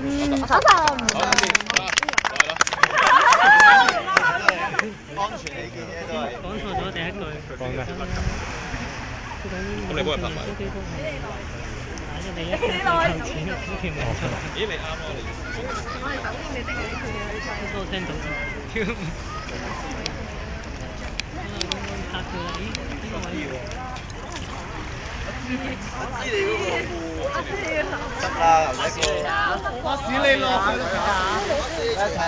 手神。安全起見啫都係。講錯咗第一句。講咩？咁你幫佢拍埋。打咗你一張有錢嘅股票冇錯。咦，你啱咯，你。我哋首先你的佢都聽到。拍佢啦！咦？呢個位。我知你嗰個得啦，頭先我屎你落去啦！一齊。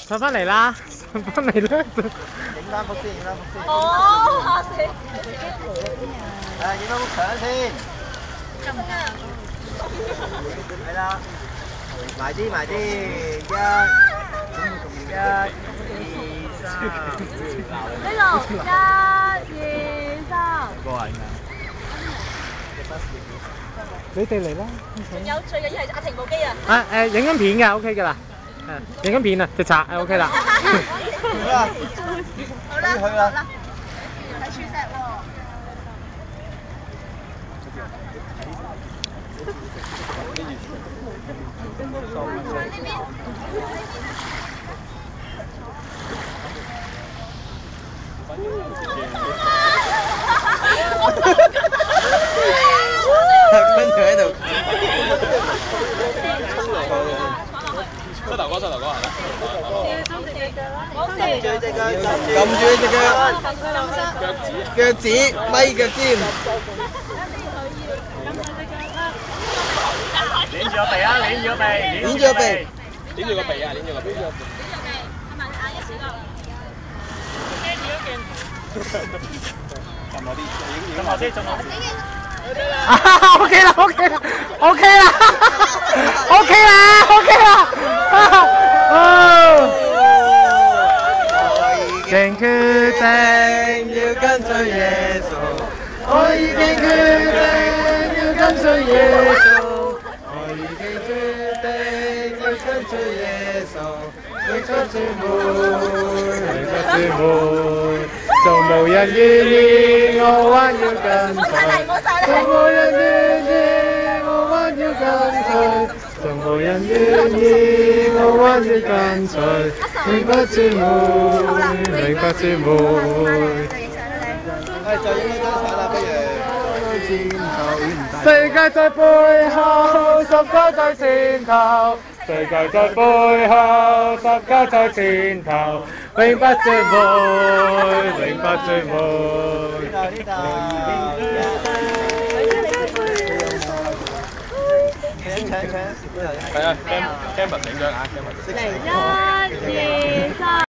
上翻嚟啦！上翻嚟啦！影翻幅先，影翻幅先。哦，嚇死！影翻幅相先。咁啊！係啦，埋啲，一、二、三。呢度1、2、3。過癮㗎。你哋嚟啦！仲有最緊要係阿婷部機啊！影緊片㗎 ，OK 㗎啦。影緊片啊，直插，OK 啦。好啦，好啦，去啦。睇書石喎。跟住喺度。膝頭哥係咪？撳住隻腳，腳趾，咪腳尖。捏住個鼻啊！捏住個鼻！捏住個鼻。捏住個鼻啊！捏住個鼻啊！撳我啲，撳我啲，撳我啲。OK 啦，OK 啦，OK 啦，OK 啦，OK 啦。正決定要跟隨耶穌，我已經決定要跟隨耶穌，我已經決定要跟隨耶穌，永不轉回，永不轉回，從無人願意，我還要跟隨，從無人願意，我還要跟隨，從無人願意，我還要跟隨，永不轉回，永不轉回。再影多張相啦，不如。世界在背後，十架在前頭。世界在背後，十架在前頭，永不轉回，永不轉回。搶！係啊，Cameron 整張啊，Cameron。1、2、3。